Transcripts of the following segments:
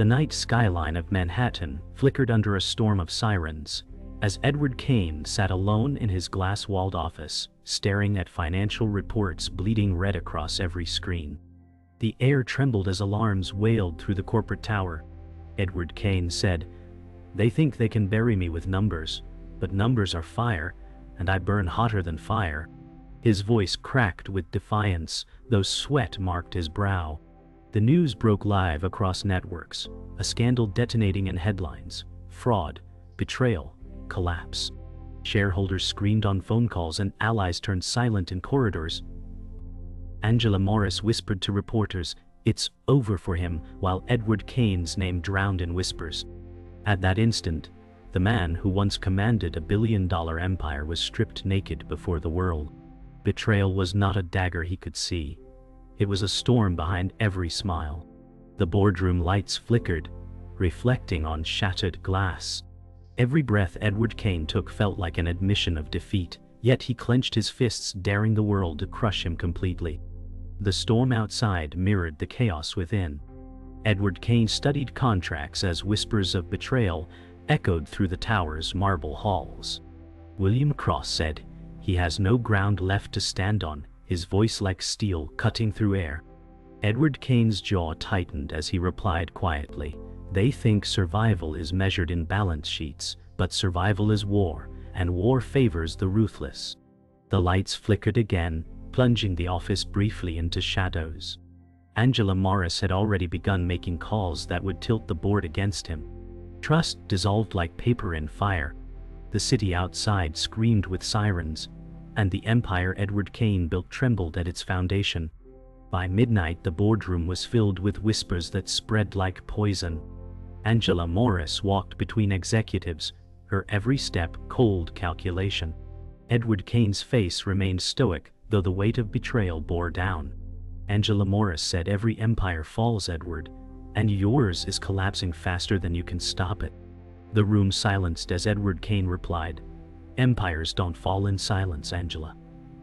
The night skyline of Manhattan flickered under a storm of sirens, as Edward Kane sat alone in his glass-walled office, staring at financial reports bleeding red across every screen. The air trembled as alarms wailed through the corporate tower. Edward Kane said, "They think they can bury me with numbers, but numbers are fire, and I burn hotter than fire." His voice cracked with defiance, though sweat marked his brow. The news broke live across networks, a scandal detonating in headlines: fraud, betrayal, collapse. Shareholders screamed on phone calls and allies turned silent in corridors. Angela Morris whispered to reporters, "It's over for him," while Edward Kane's name drowned in whispers. At that instant, the man who once commanded a billion-dollar empire was stripped naked before the world. Betrayal was not a dagger he could see. It was a storm behind every smile. The boardroom lights flickered, reflecting on shattered glass. Every breath Edward Kane took felt like an admission of defeat, yet he clenched his fists, daring the world to crush him completely. The storm outside mirrored the chaos within. Edward Kane studied contracts as whispers of betrayal echoed through the tower's marble halls. William Cross said, "He has no ground left to stand on," his voice like steel cutting through air. Edward Kane's jaw tightened as he replied quietly, "They think survival is measured in balance sheets, but survival is war, and war favors the ruthless." The lights flickered again, plunging the office briefly into shadows. Angela Morris had already begun making calls that would tilt the board against him. Trust dissolved like paper in fire. The city outside screamed with sirens, and the empire Edward Kane built trembled at its foundation. By midnight, the boardroom was filled with whispers that spread like poison. Angela Morris walked between executives, her every step cold calculation. Edward Kane's face remained stoic, though the weight of betrayal bore down. Angela Morris said, "Every empire falls, Edward, and yours is collapsing faster than you can stop it." The room silenced as Edward Kane replied, "Empires don't fall in silence, Angela.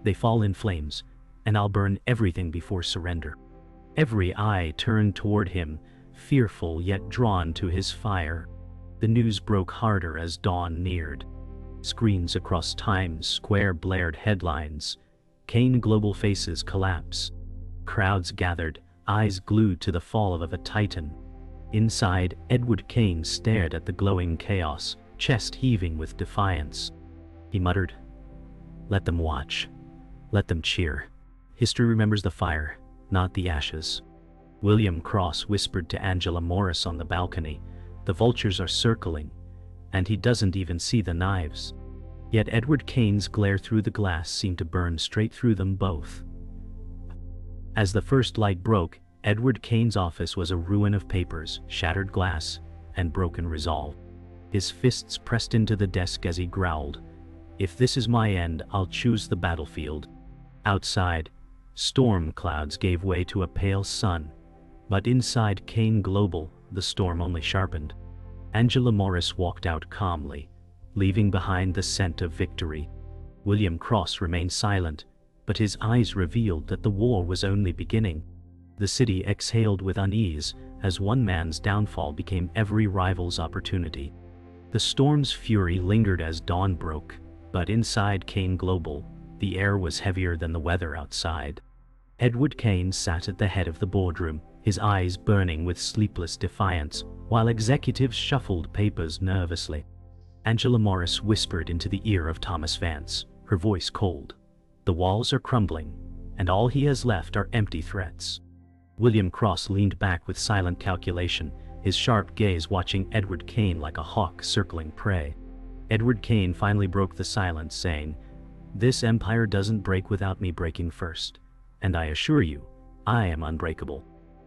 They fall in flames, and I'll burn everything before surrender." Every eye turned toward him, fearful yet drawn to his fire. The news broke harder as dawn neared. Screens across Times Square blared headlines: "Kane Global faces collapse." Crowds gathered, eyes glued to the fall of a titan. Inside, Edward Kane stared at the glowing chaos, chest heaving with defiance. He muttered, "Let them watch. Let them cheer. History remembers the fire, not the ashes." William Cross whispered to Angela Morris on the balcony, "The vultures are circling, and he doesn't even see the knives." Yet Edward Kane's glare through the glass seemed to burn straight through them both. As the first light broke, Edward Kane's office was a ruin of papers, shattered glass, and broken resolve. His fists pressed into the desk as he growled, "If this is my end, I'll choose the battlefield." Outside, storm clouds gave way to a pale sun, but inside Kane Global, the storm only sharpened. Angela Morris walked out calmly, leaving behind the scent of victory. William Cross remained silent, but his eyes revealed that the war was only beginning. The city exhaled with unease as one man's downfall became every rival's opportunity. The storm's fury lingered as dawn broke, but inside Kane Global, the air was heavier than the weather outside. Edward Kane sat at the head of the boardroom, his eyes burning with sleepless defiance, while executives shuffled papers nervously. Angela Morris whispered into the ear of Thomas Vance, her voice cold, "The walls are crumbling, and all he has left are empty threats." William Cross leaned back with silent calculation, his sharp gaze watching Edward Kane like a hawk circling prey. Edward Kane finally broke the silence, saying, "This empire doesn't break without me breaking first, and I assure you, I am unbreakable."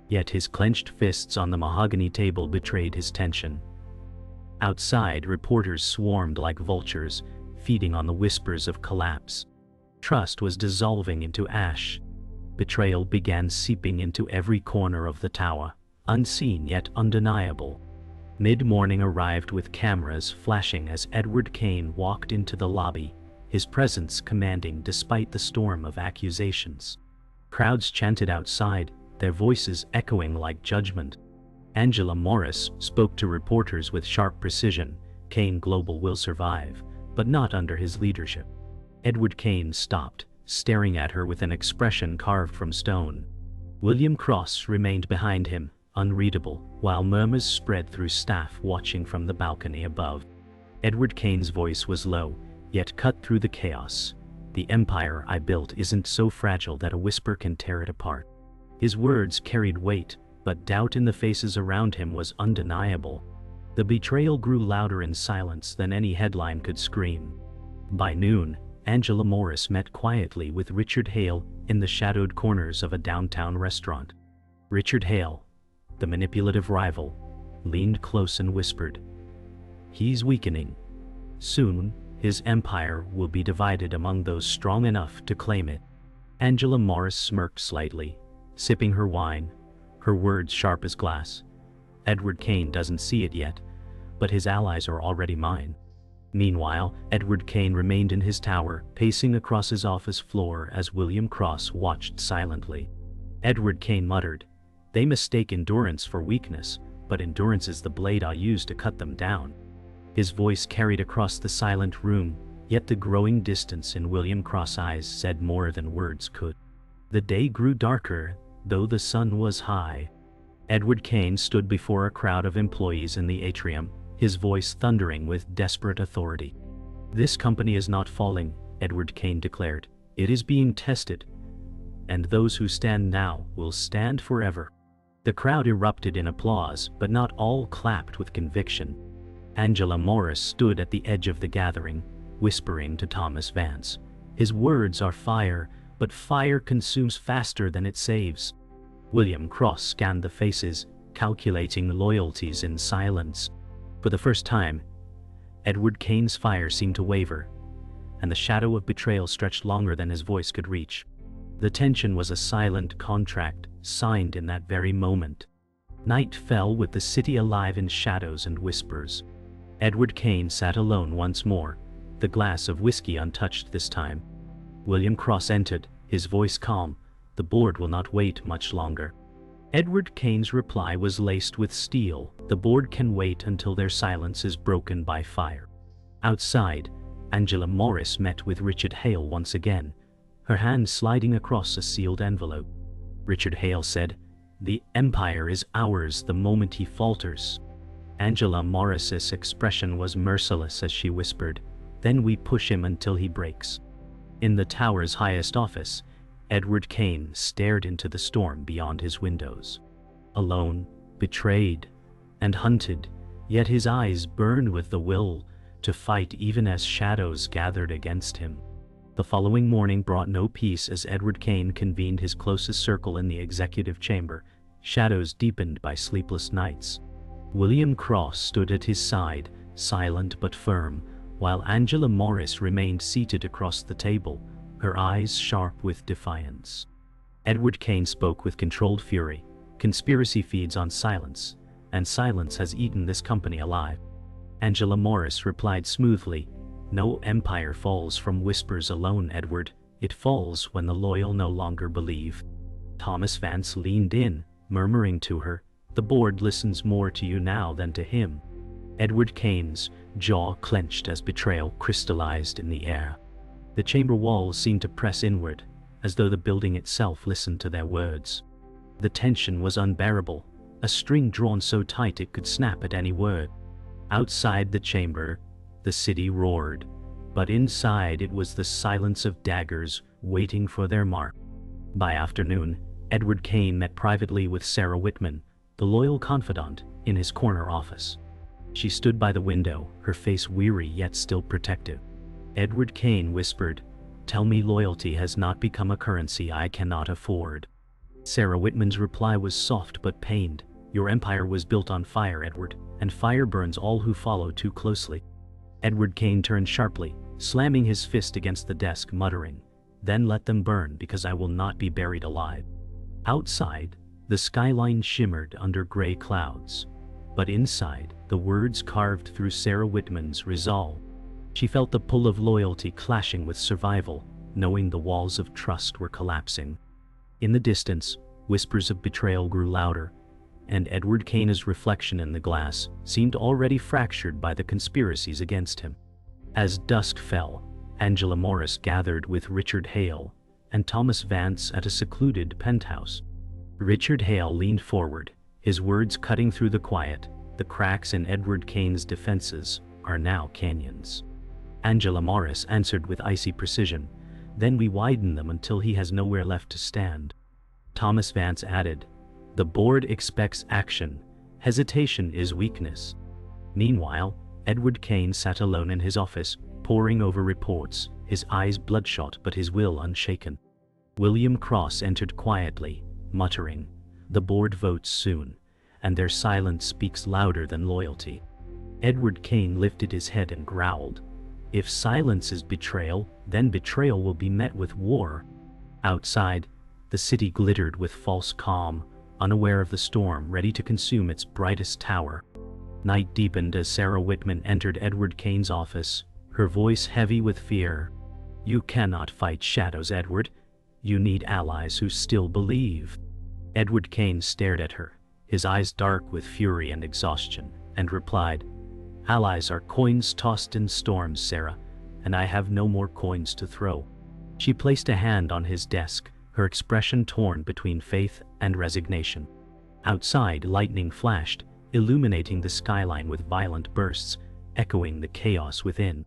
Yet his clenched fists on the mahogany table betrayed his tension. Outside, reporters swarmed like vultures, feeding on the whispers of collapse. Trust was dissolving into ash. Betrayal began seeping into every corner of the tower, unseen yet undeniable. Mid-morning arrived with cameras flashing as Edward Kane walked into the lobby, his presence commanding despite the storm of accusations. Crowds chanted outside, their voices echoing like judgment. Angela Morris spoke to reporters with sharp precision. Kane Global will survive, but not under his leadership. Edward Kane stopped, staring at her with an expression carved from stone. William Cross remained behind him, unreadable, while murmurs spread through staff watching from the balcony above. Edward Kane's voice was low, yet cut through the chaos. The empire I built isn't so fragile that a whisper can tear it apart. His words carried weight, but doubt in the faces around him was undeniable. The betrayal grew louder in silence than any headline could scream. By noon, Angela Morris met quietly with Richard Hale in the shadowed corners of a downtown restaurant. Richard Hale, the manipulative rival, leaned close and whispered, "He's weakening. Soon, his empire will be divided among those strong enough to claim it." Angela Morris smirked slightly, sipping her wine, her words sharp as glass. "Edward Kane doesn't see it yet, but his allies are already mine." Meanwhile, Edward Kane remained in his tower, pacing across his office floor as William Cross watched silently. Edward Kane muttered, "They mistake endurance for weakness, but endurance is the blade I'll use to cut them down." His voice carried across the silent room, yet the growing distance in William Cross' eyes said more than words could. The day grew darker, though the sun was high. Edward Kane stood before a crowd of employees in the atrium, his voice thundering with desperate authority. "This company is not falling," Edward Kane declared. "It is being tested. And those who stand now will stand forever." The crowd erupted in applause, but not all clapped with conviction. Angela Morris stood at the edge of the gathering, whispering to Thomas Vance, "His words are fire, but fire consumes faster than it saves." William Cross scanned the faces, calculating loyalties in silence. For the first time, Edward Kane's fire seemed to waver, and the shadow of betrayal stretched longer than his voice could reach. The tension was a silent contract, signed in that very moment. Night fell with the city alive in shadows and whispers. Edward Kane sat alone once more, the glass of whiskey untouched this time. William Cross entered, his voice calm. "The board will not wait much longer." Edward Kane's reply was laced with steel. "The board can wait until their silence is broken by fire." Outside, Angela Morris met with Richard Hale once again, her hand sliding across a sealed envelope. Richard Hale said, "The empire is ours the moment he falters." Angela Morris's expression was merciless as she whispered, "Then we push him until he breaks." In the tower's highest office, Edward Kane stared into the storm beyond his windows. Alone, betrayed, and hunted, yet his eyes burned with the will to fight even as shadows gathered against him. The following morning brought no peace as Edward Kane convened his closest circle in the executive chamber, shadows deepened by sleepless nights. William Cross stood at his side, silent but firm, while Angela Morris remained seated across the table, her eyes sharp with defiance. Edward Kane spoke with controlled fury. "Conspiracy feeds on silence, and silence has eaten this company alive." Angela Morris replied smoothly, "No empire falls from whispers alone, Edward. It falls when the loyal no longer believe." Thomas Vance leaned in, murmuring to her, "The board listens more to you now than to him." Edward Kane's jaw clenched as betrayal crystallized in the air. The chamber walls seemed to press inward, as though the building itself listened to their words. The tension was unbearable, a string drawn so tight it could snap at any word. Outside the chamber, the city roared, but inside it was the silence of daggers waiting for their mark. By afternoon, Edward Kane met privately with Sarah Whitman, the loyal confidant, in his corner office. She stood by the window, her face weary yet still protective. Edward Kane whispered, "Tell me loyalty has not become a currency I cannot afford." Sarah Whitman's reply was soft but pained. "Your empire was built on fire, Edward, and fire burns all who follow too closely." Edward Kane turned sharply, slamming his fist against the desk, muttering, "Then let them burn, because I will not be buried alive." Outside, the skyline shimmered under gray clouds, but inside, the words carved through Sarah Whitman's resolve. She felt the pull of loyalty clashing with survival, knowing the walls of trust were collapsing. In the distance, whispers of betrayal grew louder. and Edward Kane's reflection in the glass seemed already fractured by the conspiracies against him. As dusk fell, Angela Morris gathered with Richard Hale and Thomas Vance at a secluded penthouse. Richard Hale leaned forward, his words cutting through the quiet. The cracks in Edward Kane's defenses are now canyons. Angela Morris answered with icy precision, then we widen them until he has nowhere left to stand. Thomas Vance added, the board expects action. Hesitation is weakness. Meanwhile, Edward Kane sat alone in his office, poring over reports, his eyes bloodshot but his will unshaken. William Cross entered quietly, muttering, the board votes soon, and their silence speaks louder than loyalty. Edward Kane lifted his head and growled, if silence is betrayal, then betrayal will be met with war. Outside, the city glittered with false calm, unaware of the storm ready to consume its brightest tower. Night deepened as Sarah Whitman entered Edward Kane's office, her voice heavy with fear. You cannot fight shadows, Edward. You need allies who still believe. Edward Kane stared at her, his eyes dark with fury and exhaustion, and replied, allies are coins tossed in storms, Sarah, and I have no more coins to throw. She placed a hand on his desk, her expression torn between faith and resignation. Outside, lightning flashed, illuminating the skyline with violent bursts, echoing the chaos within.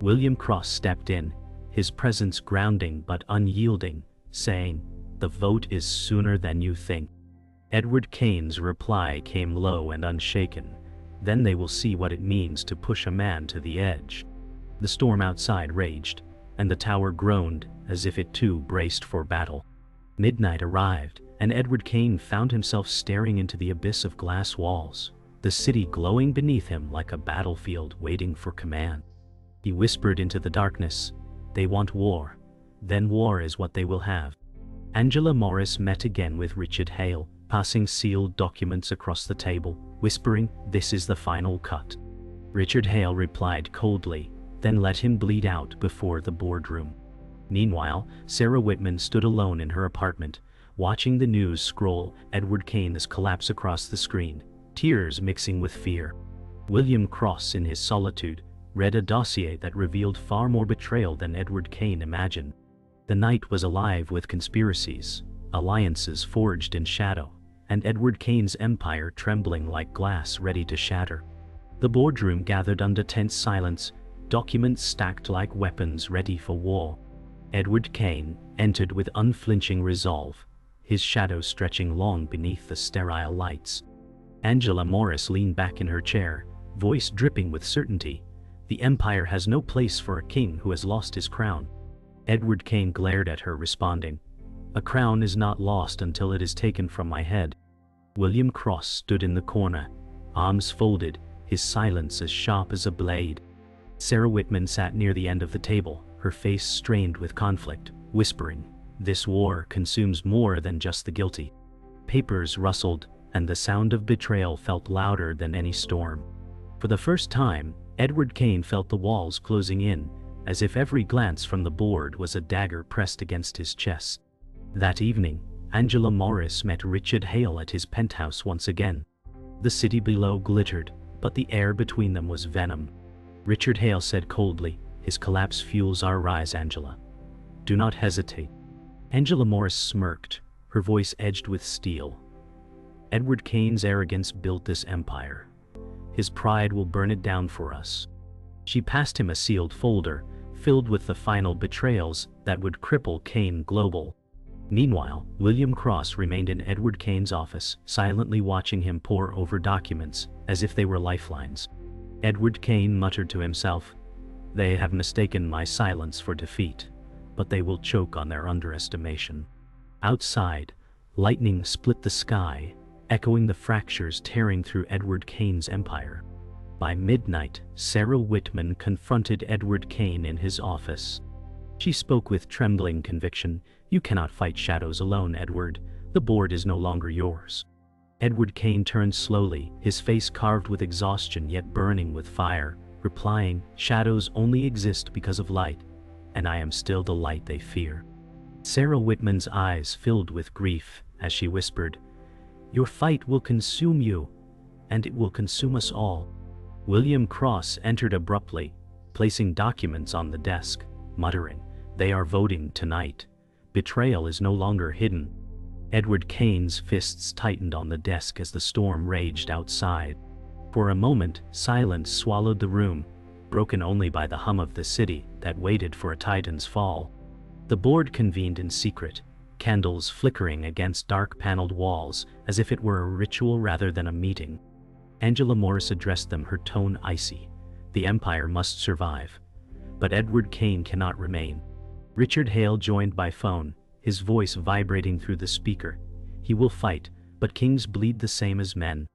William Cross stepped in, his presence grounding but unyielding, saying, the vote is sooner than you think. Edward Kane's reply came low and unshaken, then they will see what it means to push a man to the edge. The storm outside raged, and the tower groaned as if it too braced for battle. Midnight arrived, and Edward Kane found himself staring into the abyss of glass walls, the city glowing beneath him like a battlefield waiting for command. He whispered into the darkness, they want war, then war is what they will have. Angela Morris met again with Richard Hale, passing sealed documents across the table, whispering, this is the final cut. Richard Hale replied coldly, then let him bleed out before the boardroom. Meanwhile, Sarah Whitman stood alone in her apartment, watching the news scroll Edward Kane's collapse across the screen, tears mixing with fear. William Cross, in his solitude, read a dossier that revealed far more betrayal than Edward Kane imagined. The night was alive with conspiracies, alliances forged in shadow, and Edward Kane's empire trembling like glass ready to shatter. The boardroom gathered under tense silence, documents stacked like weapons ready for war. Edward Kane entered with unflinching resolve, his shadow stretching long beneath the sterile lights. Angela Morris leaned back in her chair, voice dripping with certainty. The empire has no place for a king who has lost his crown. Edward Kane glared at her, responding, a crown is not lost until it is taken from my head. William Cross stood in the corner, arms folded, his silence as sharp as a blade. Sarah Whitman sat near the end of the table, her face strained with conflict, whispering, this war consumes more than just the guilty. Papers rustled, and the sound of betrayal felt louder than any storm. For the first time, Edward Kane felt the walls closing in, as if every glance from the board was a dagger pressed against his chest. That evening, Angela Morris met Richard Hale at his penthouse once again. The city below glittered, but the air between them was venom. Richard Hale said coldly, his collapse fuels our rise, Angela. Do not hesitate. Angela Morris smirked, her voice edged with steel. Edward Kane's arrogance built this empire. His pride will burn it down for us. She passed him a sealed folder, filled with the final betrayals that would cripple Kane Global. Meanwhile, William Cross remained in Edward Kane's office, silently watching him pore over documents, as if they were lifelines. Edward Kane muttered to himself, they have mistaken my silence for defeat, but they will choke on their underestimation. Outside, lightning split the sky, echoing the fractures tearing through Edward Kane's empire. By midnight, Sarah Whitman confronted Edward Kane in his office. She spoke with trembling conviction, you cannot fight shadows alone, Edward. The board is no longer yours. Edward Kane turned slowly, his face carved with exhaustion yet burning with fire, replying, shadows only exist because of light, and I am still the light they fear. Sarah Whitman's eyes filled with grief as she whispered, Your fight will consume you, and it will consume us all. William Cross entered abruptly, placing documents on the desk, muttering, "They are voting tonight. Betrayal is no longer hidden." Edward Kane's fists tightened on the desk as the storm raged outside. For a moment, silence swallowed the room, broken only by the hum of the city that waited for a titan's fall. The board convened in secret, candles flickering against dark-paneled walls as if it were a ritual rather than a meeting. Angela Morris addressed them, her tone icy. "The Empire must survive. But Edward Kane cannot remain." Richard Hale joined by phone, his voice vibrating through the speaker. "He will fight, but kings bleed the same as men."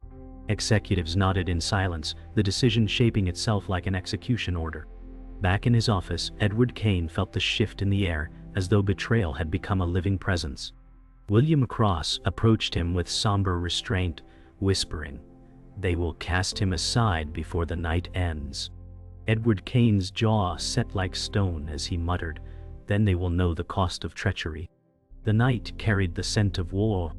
Executives nodded in silence, the decision shaping itself like an execution order. Back in his office, Edward Kane felt the shift in the air, as though betrayal had become a living presence. William Cross approached him with somber restraint, whispering, "They will cast him aside before the night ends." Edward Kane's jaw set like stone as he muttered, "Then they will know the cost of treachery." The night carried the scent of war.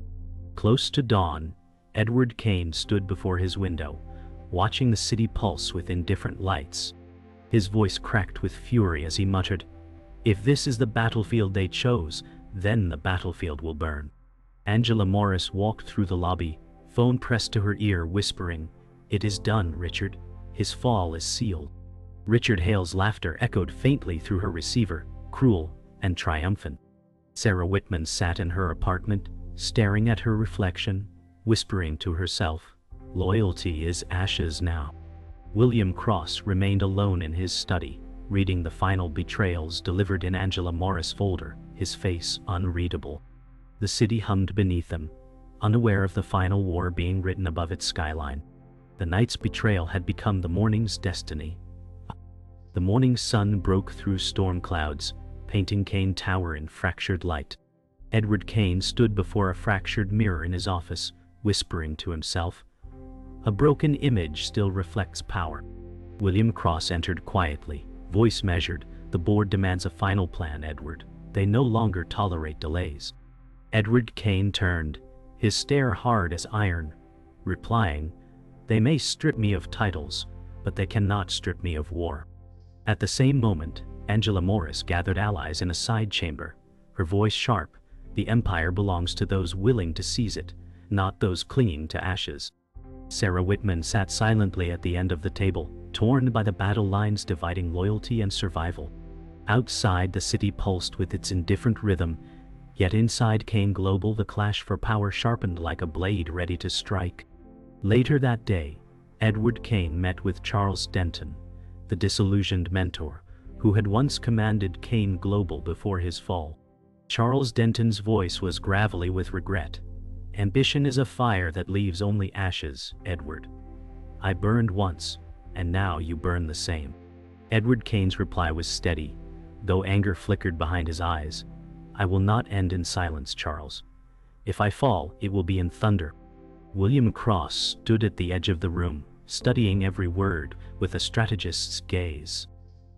Close to dawn, Edward Kane stood before his window, watching the city pulse with indifferent lights. His voice cracked with fury as he muttered, "If this is the battlefield they chose, then the battlefield will burn." Angela Morris walked through the lobby, phone pressed to her ear, whispering, "It is done, Richard. His fall is sealed." Richard Hale's laughter echoed faintly through her receiver, cruel and triumphant. Sarah Whitman sat in her apartment, staring at her reflection, whispering to herself, "Loyalty is ashes now." William Cross remained alone in his study, reading the final betrayals delivered in Angela Morris' folder, his face unreadable. The city hummed beneath them, unaware of the final war being written above its skyline. The night's betrayal had become the morning's destiny. The morning sun broke through storm clouds, painting Kane Tower in fractured light. Edward Kane stood before a fractured mirror in his office, whispering to himself, "A broken image still reflects power." William Cross entered quietly, voice measured. "The board demands a final plan, Edward. They no longer tolerate delays." Edward Kane turned, his stare hard as iron, replying, "They may strip me of titles, but they cannot strip me of war." At the same moment, Angela Morris gathered allies in a side chamber, her voice sharp. "The empire belongs to those willing to seize it, not those clinging to ashes." Sarah Whitman sat silently at the end of the table, torn by the battle lines dividing loyalty and survival. Outside, the city pulsed with its indifferent rhythm, yet inside Kane Global the clash for power sharpened like a blade ready to strike. Later that day, Edward Kane met with Charles Denton, the disillusioned mentor, who had once commanded Kane Global before his fall. Charles Denton's voice was gravelly with regret. "Ambition is a fire that leaves only ashes, Edward. I burned once, and now you burn the same." Edward Kane's reply was steady, though anger flickered behind his eyes. "I will not end in silence, Charles. If I fall, it will be in thunder." William Cross stood at the edge of the room, studying every word with a strategist's gaze.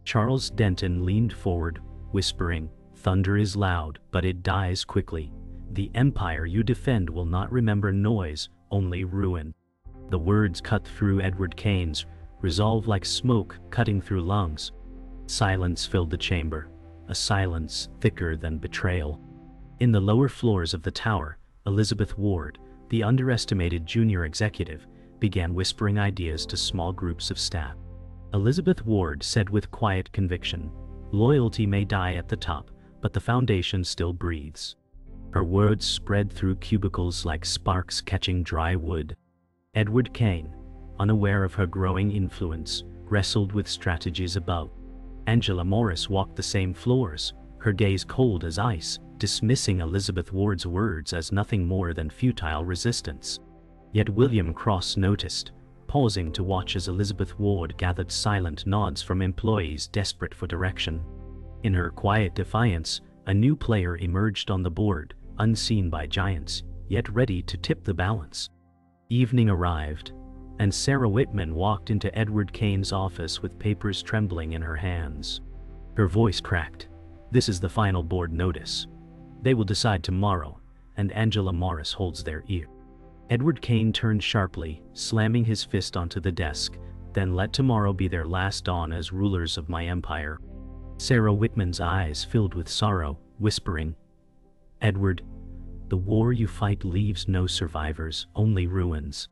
Charles Denton leaned forward, whispering, "Thunder is loud, but it dies quickly. The empire you defend will not remember noise, only ruin." The words cut through Edward Kane's resolve like smoke cutting through lungs. Silence filled the chamber, a silence thicker than betrayal. In the lower floors of the tower, Elizabeth Ward, the underestimated junior executive, began whispering ideas to small groups of staff. Elizabeth Ward said with quiet conviction, "Loyalty may die at the top, but the foundation still breathes." Her words spread through cubicles like sparks catching dry wood. Edward Kane, unaware of her growing influence, wrestled with strategies above. Angela Morris walked the same floors, her gaze cold as ice, dismissing Elizabeth Ward's words as nothing more than futile resistance. Yet William Cross noticed, pausing to watch as Elizabeth Ward gathered silent nods from employees desperate for direction. In her quiet defiance, a new player emerged on the board, unseen by giants, yet ready to tip the balance. Evening arrived, and Sarah Whitman walked into Edward Kane's office with papers trembling in her hands. Her voice cracked. "This is the final board notice. They will decide tomorrow, and Angela Morris holds their ear." Edward Kane turned sharply, slamming his fist onto the desk. Then let tomorrow be their last dawn as rulers of my empire. Sarah Whitman's eyes filled with sorrow, whispering, Edward, the war you fight leaves no survivors, only ruins.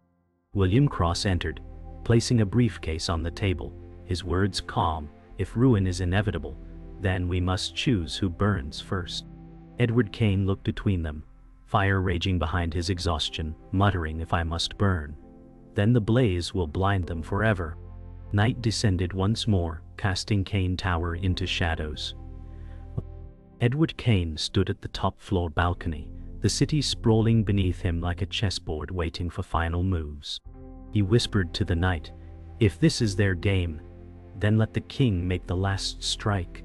William Cross entered, placing a briefcase on the table, his words calm. If ruin is inevitable, then we must choose who burns first. Edward Kane looked between them, fire raging behind his exhaustion, muttering, if I must burn, then the blaze will blind them forever. Night descended once more, casting Kane Tower into shadows. Edward Kane stood at the top-floor balcony, the city sprawling beneath him like a chessboard waiting for final moves. He whispered to the night, if this is their game, then let the king make the last strike.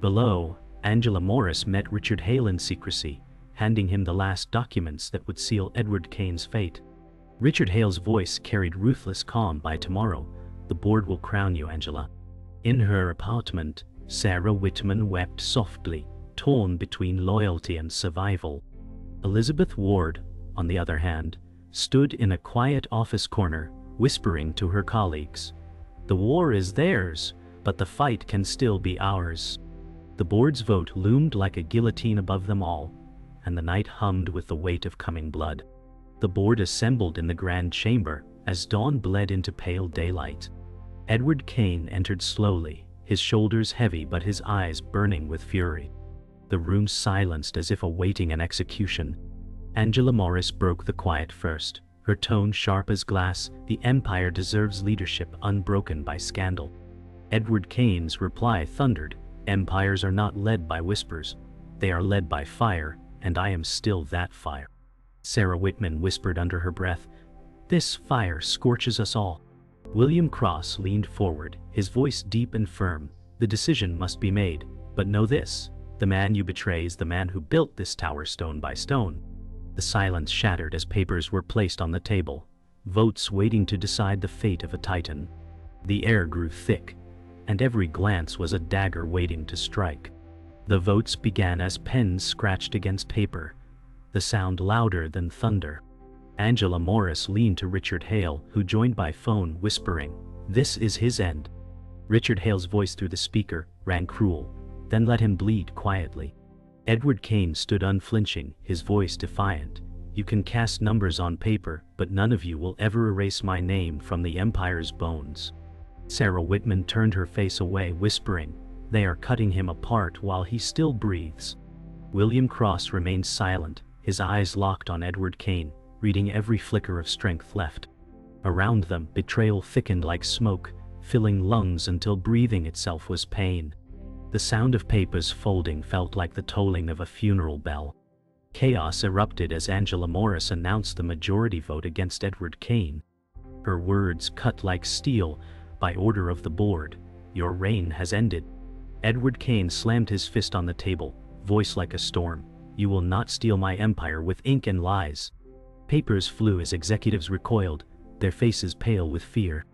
Below, Angela Morris met Richard Hale in secrecy, handing him the last documents that would seal Edward Kane's fate. Richard Hale's voice carried ruthless calm. By tomorrow, the board will crown you, Angela. In her apartment, Sarah Whitman wept softly, torn between loyalty and survival. Elizabeth Ward, on the other hand, stood in a quiet office corner, whispering to her colleagues, the war is theirs, but the fight can still be ours. The board's vote loomed like a guillotine above them all, and the night hummed with the weight of coming blood. The board assembled in the grand chamber as dawn bled into pale daylight. Edward Kane entered slowly, his shoulders heavy but his eyes burning with fury. The room silenced as if awaiting an execution. Angela Morris broke the quiet first, her tone sharp as glass. The empire deserves leadership unbroken by scandal. Edward Kane's reply thundered, empires are not led by whispers, they are led by fire, and I am still that fire. Sarah Whitman whispered under her breath, this fire scorches us all. William Cross leaned forward, his voice deep and firm, the decision must be made, but know this, the man you betray is the man who built this tower stone by stone. The silence shattered as papers were placed on the table, votes waiting to decide the fate of a titan. The air grew thick, and every glance was a dagger waiting to strike. The votes began as pens scratched against paper, the sound louder than thunder. Angela Morris leaned to Richard Hale, who joined by phone, whispering, this is his end. Richard Hale's voice through the speaker rang cruel, then let him bleed quietly. Edward Kane stood unflinching, his voice defiant. You can cast numbers on paper, but none of you will ever erase my name from the empire's bones. Sarah Whitman turned her face away, whispering, they are cutting him apart while he still breathes. William Cross remained silent, his eyes locked on Edward Kane, reading every flicker of strength left. Around them, betrayal thickened like smoke, filling lungs until breathing itself was pain. The sound of papers folding felt like the tolling of a funeral bell. Chaos erupted as Angela Morris announced the majority vote against Edward Kane. Her words cut like steel, by order of the board, your reign has ended. Edward Kane slammed his fist on the table, voice like a storm, you will not steal my empire with ink and lies. Papers flew as executives recoiled, their faces pale with fear.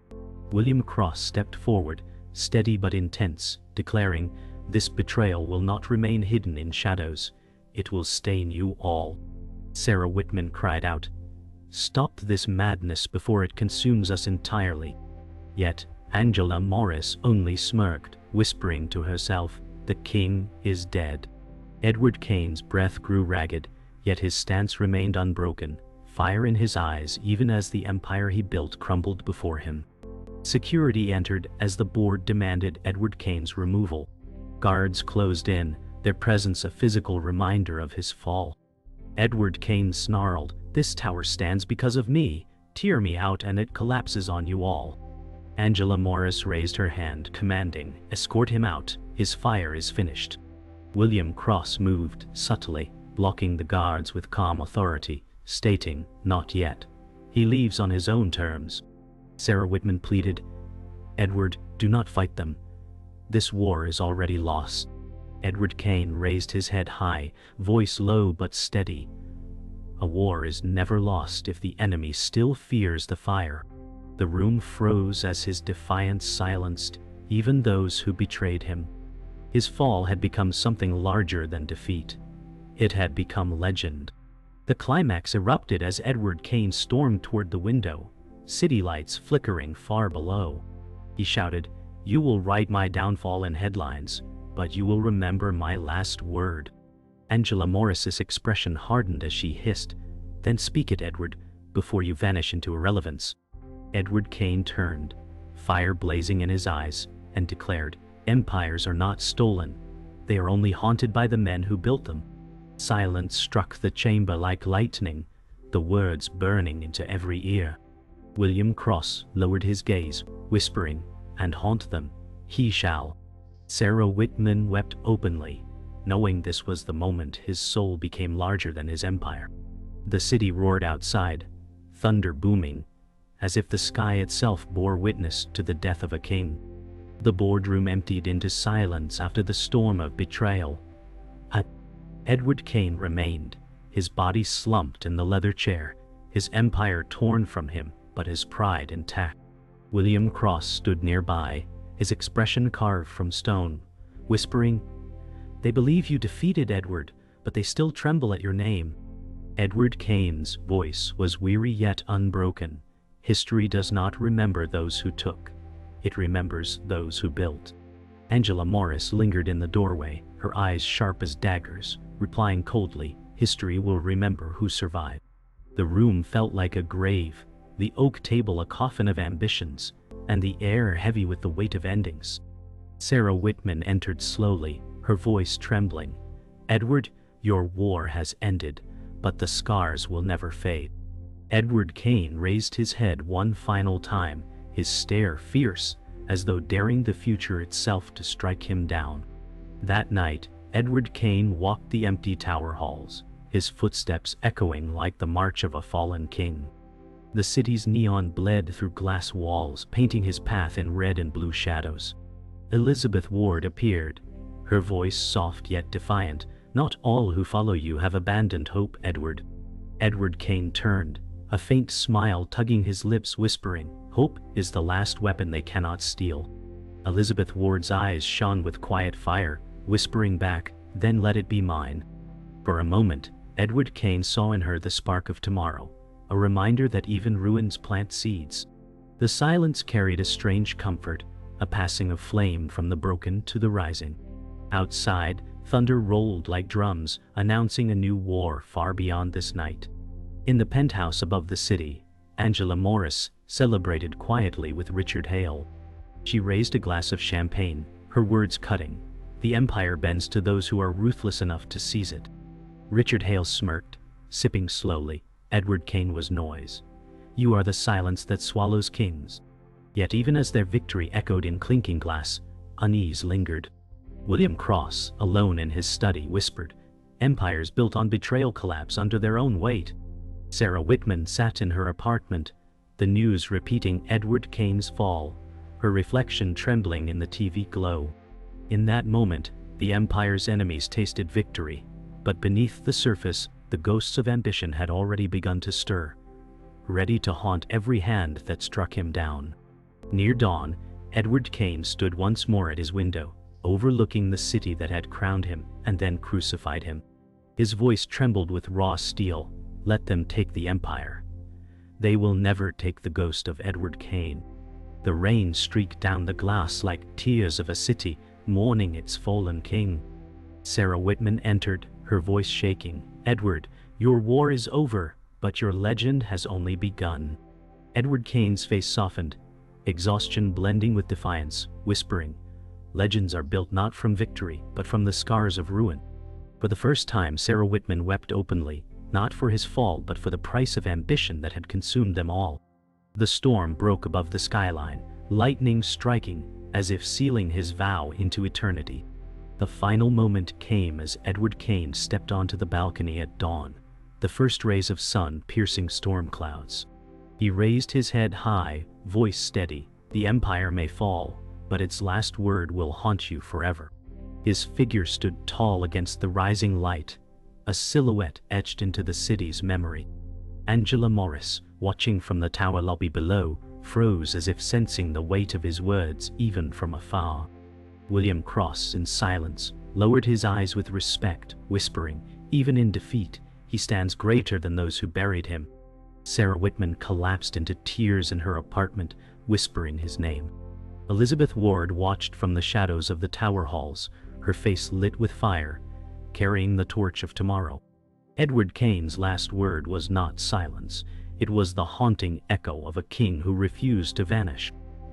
William Cross stepped forward, steady but intense, declaring, this betrayal will not remain hidden in shadows, it will stain you all. Sarah Whitman cried out, stop this madness before it consumes us entirely. Yet, Angela Morris only smirked, whispering to herself, the king is dead. Edward Kane's breath grew ragged, yet his stance remained unbroken, fire in his eyes even as the empire he built crumbled before him. Security entered as the board demanded Edward Kane's removal. Guards closed in, their presence a physical reminder of his fall. Edward Kane snarled, this tower stands because of me, tear me out and it collapses on you all. Angela Morris raised her hand, commanding, escort him out, his fire is finished. William Cross moved subtly, blocking the guards with calm authority, stating, not yet. He leaves on his own terms. Sarah Whitman pleaded, Edward, do not fight them. This war is already lost. Edward Kane raised his head high, voice low but steady. A war is never lost if the enemy still fears the fire. The room froze as his defiance silenced even those who betrayed him. His fall had become something larger than defeat. It had become legend. The climax erupted as Edward Kane stormed toward the window, city lights flickering far below. He shouted, "You will write my downfall in headlines, but you will remember my last word." Angela Morris's expression hardened as she hissed, "Then speak it, Edward, before you vanish into irrelevance." Edward Kane turned, fire blazing in his eyes, and declared, "Empires are not stolen. They are only haunted by the men who built them." Silence struck the chamber like lightning, the words burning into every ear. William Cross lowered his gaze, whispering, "And haunt them, he shall." Sarah Whitman wept openly, knowing this was the moment his soul became larger than his empire. The city roared outside, thunder booming, as if the sky itself bore witness to the death of a king. The boardroom emptied into silence after the storm of betrayal. Edward Kane remained, his body slumped in the leather chair, his empire torn from him, but his pride intact. William Cross stood nearby, his expression carved from stone, whispering, "They believe you defeated Edward, but they still tremble at your name." Edward Kane's voice was weary yet unbroken. History does not remember those who took. It remembers those who built. Angela Morris lingered in the doorway, her eyes sharp as daggers, replying coldly, "History will remember who survived." The room felt like a grave, the oak table a coffin of ambitions, and the air heavy with the weight of endings. Sarah Whitman entered slowly, her voice trembling. "Edward, your war has ended, but the scars will never fade." Edward Kane raised his head one final time, his stare fierce, as though daring the future itself to strike him down. That night, Edward Kane walked the empty tower halls, his footsteps echoing like the march of a fallen king. The city's neon bled through glass walls, painting his path in red and blue shadows. Elizabeth Ward appeared, her voice soft yet defiant. "Not all who follow you have abandoned hope, Edward." Edward Kane turned, a faint smile tugging his lips, whispering, "Hope is the last weapon they cannot steal." Elizabeth Ward's eyes shone with quiet fire, whispering back, "Then let it be mine." For a moment, Edward Kane saw in her the spark of tomorrow, a reminder that even ruins plant seeds. The silence carried a strange comfort, a passing of flame from the broken to the rising. Outside, thunder rolled like drums, announcing a new war far beyond this night. In the penthouse above the city, Angela Morris celebrated quietly with Richard Hale. She raised a glass of champagne, her words cutting, "The empire bends to those who are ruthless enough to seize it." Richard Hale smirked, sipping slowly. Edward Kane was noise. "You are the silence that swallows kings." Yet even as their victory echoed in clinking glass, unease lingered. William Cross, alone in his study, whispered, "Empires built on betrayal collapse under their own weight." Sarah Whitman sat in her apartment, the news repeating Edward Kane's fall, her reflection trembling in the TV glow. In that moment, the empire's enemies tasted victory, but beneath the surface, the ghosts of ambition had already begun to stir, ready to haunt every hand that struck him down. Near dawn, Edward Kane stood once more at his window, overlooking the city that had crowned him and then crucified him. His voice trembled with raw steel, "Let them take the empire. They will never take the ghost of Edward Kane." The rain streaked down the glass like tears of a city mourning its fallen king. Sarah Whitman entered, her voice shaking. "Edward, your war is over, but your legend has only begun." Edward Kane's face softened, exhaustion blending with defiance, whispering, "Legends are built not from victory, but from the scars of ruin." For the first time, Sarah Whitman wept openly, not for his fall but for the price of ambition that had consumed them all. The storm broke above the skyline, lightning striking, as if sealing his vow into eternity. The final moment came as Edward Kane stepped onto the balcony at dawn, the first rays of sun piercing storm clouds. He raised his head high, voice steady, "The empire may fall, but its last word will haunt you forever." His figure stood tall against the rising light, a silhouette etched into the city's memory. Angela Morris, watching from the tower lobby below, froze as if sensing the weight of his words even from afar. William Cross, in silence, lowered his eyes with respect, whispering, "Even in defeat, He stands greater than those who buried him. Sarah Whitman collapsed into tears in her apartment, whispering his name. Elizabeth Ward watched from the shadows of the tower halls, her face lit with fire, carrying the torch of tomorrow. Edward Kane's last word was not silence. It was the haunting echo of a king who refused to vanish.